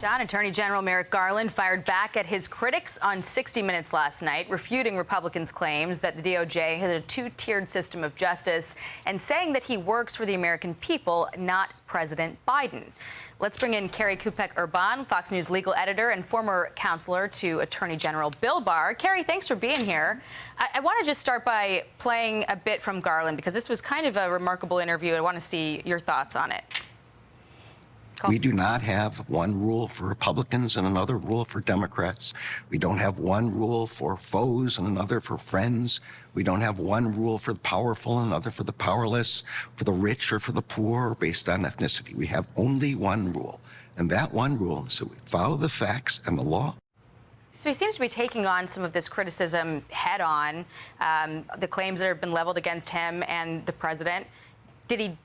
John, Attorney General Merrick Garland fired back at his critics on 60 Minutes last night, refuting Republicans' claims that the DOJ has a two-tiered system of justice and saying that he works for the American people, not President Biden. Let's bring in Kerri Kupec Urbahn, Fox News legal editor and former counselor to Attorney General Bill Barr. Kerri, thanks for being here. I want to just start by playing a bit from Garland because this was kind of a remarkable interview. I want to see your thoughts on it. We do not have one rule for Republicans and another rule for Democrats. We don't have one rule for foes and another for friends. We don't have one rule for the powerful and another for the powerless, for the rich or for the poor, or based on ethnicity. We have only one rule. And that one rule is that we follow the facts and the law. So he seems to be taking on some of this criticism head on, the claims that have been leveled against him and the president. Did he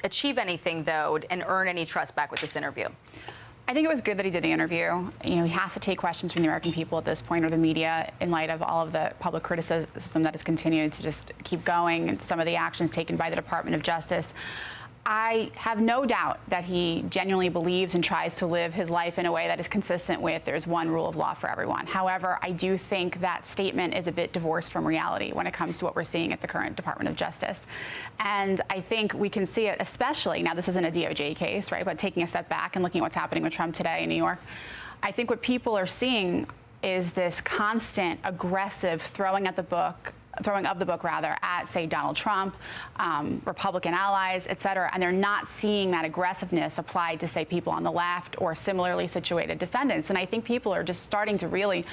achieve anything, though, and earn any trust back with this interview? I think it was good that he did the interview. You know, he has to take questions from the American people at this point, or the media, in light of all of the public criticism that has continued to just keep going and some of the actions taken by the Department of Justice. I have no doubt that he genuinely believes and tries to live his life in a way that is consistent with there's one rule of law for everyone. However, I do think that statement is a bit divorced from reality when it comes to what we're seeing at the current Department of Justice. And I think we can see it, especially, now this isn't a DOJ case, right, but taking a step back and looking at what's happening with Trump today in New York, I think what people are seeing is this constant aggressive throwing of the book at, say, Donald Trump, Republican allies, et cetera, and they're not seeing that aggressiveness applied to, say, people on the left or similarly situated defendants. And I think people are just starting to really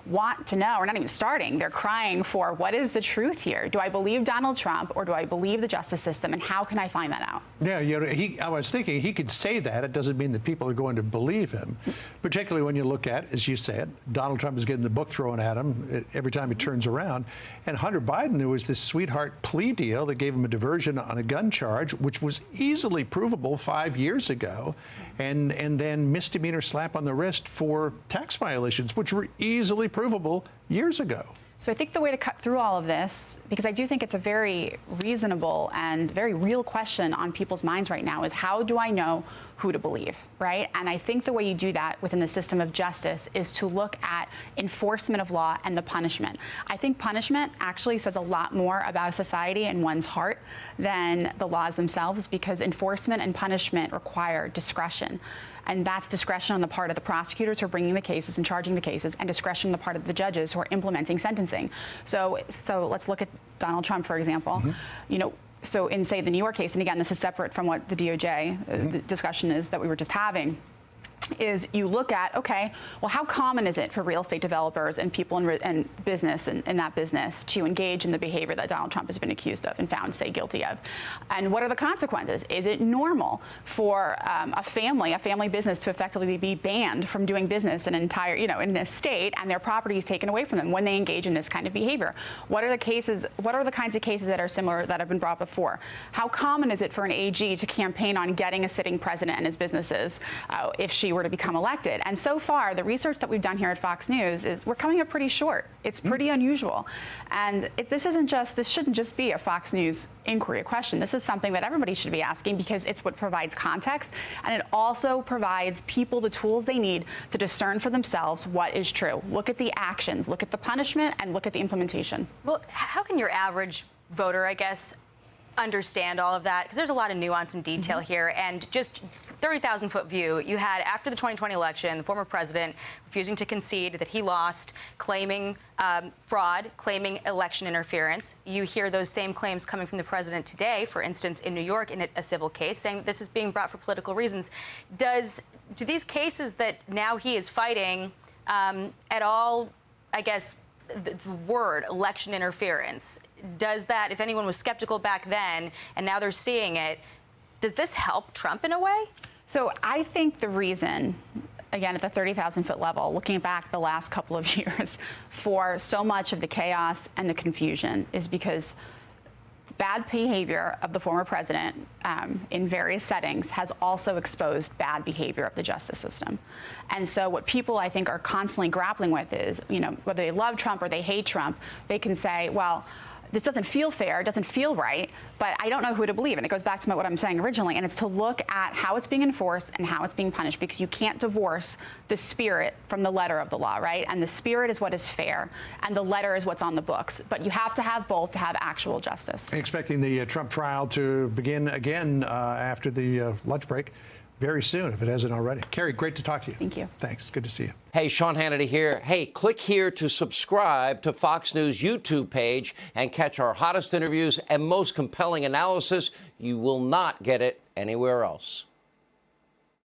want to know, or not even starting, they're crying for, what is the truth here? Do I believe Donald Trump or do I believe the justice system, and how can I find that out? Yeah, you know, I was thinking he could say that. It doesn't mean that people are going to believe him, particularly when you look at, as you said, Donald Trump is getting the book thrown at him every time he turns around. And Hunter Biden, there was this sweetheart plea deal that gave him a diversion on a gun charge, which was easily provable 5 years ago, and then misdemeanor slap on the wrist for tax violations, which were easily provable years ago. So I think the way to cut through all of this, because I do think it's a very reasonable and very real question on people's minds right now, is how do I know who to believe, right? And I think the way you do that within the system of justice is to look at enforcement of law and the punishment. I think punishment actually says a lot more about a society and one's heart than the laws themselves, because enforcement and punishment require discretion. And that's discretion on the part of the prosecutors who are bringing the cases and charging the cases, and discretion on the part of the judges who are implementing sentencing. So let's look at Donald Trump, for example. You know, so in, say, the New York case, and again, this is separate from what the DOJ the discussion is that we were just having, is you look at, okay, well, how common is it for real estate developers and people in business and in that business to engage in the behavior that Donald Trump has been accused of and found, say, guilty of? And what are the consequences? Is it normal for a family business to effectively be banned from doing business in an entire, you know, in a state, and their property is taken away from them when they engage in this kind of behavior? What are the cases? What are the kinds of cases that are similar that have been brought before? How common is it for an AG to campaign on getting a sitting president and his businesses if she were to become elected? And so far, the research that we've done here at Fox News is we're coming up pretty short. It's pretty unusual. And this shouldn't just be a Fox News inquiry, a question. This is something that everybody should be asking, because it's what provides context, and it also provides people the tools they need to discern for themselves what is true. Look at the actions, look at the punishment, and look at the implementation. Well, how can your average voter, I guess, understand all of that? Because there's a lot of nuance and detail here, and just 30,000-foot view, you had, after the 2020 election, the former president refusing to concede that he lost, claiming fraud, claiming election interference. You hear those same claims coming from the president today, for instance, in New York, in a civil case, saying that this is being brought for political reasons. Do these cases that now he is fighting at all, I guess, the word election interference, does that, if anyone was skeptical back then and now they're seeing it, does this help Trump in a way? So I think the reason, again, at the 30,000-foot level, looking back the last couple of years, for so much of the chaos and the confusion is because bad behavior of the former president in various settings has also exposed bad behavior of the justice system. And so what people, I think, are constantly grappling with is, you know, whether they love Trump or they hate Trump, they can say, well, this doesn't feel fair, it doesn't feel right, but I don't know who to believe. And it goes back to what I'm saying originally, and it's to look at how it's being enforced and how it's being punished, because you can't divorce the spirit from the letter of the law, right? And the spirit is what is fair, and the letter is what's on the books. But you have to have both to have actual justice. Expecting the Trump trial to begin again after the lunch break very soon, if it hasn't already. Kerri, great to talk to you. Thank you. Thanks. Good to see you. Hey, Sean Hannity here. Hey, click here to subscribe to Fox News YouTube page and catch our hottest interviews and most compelling analysis. You will not get it anywhere else.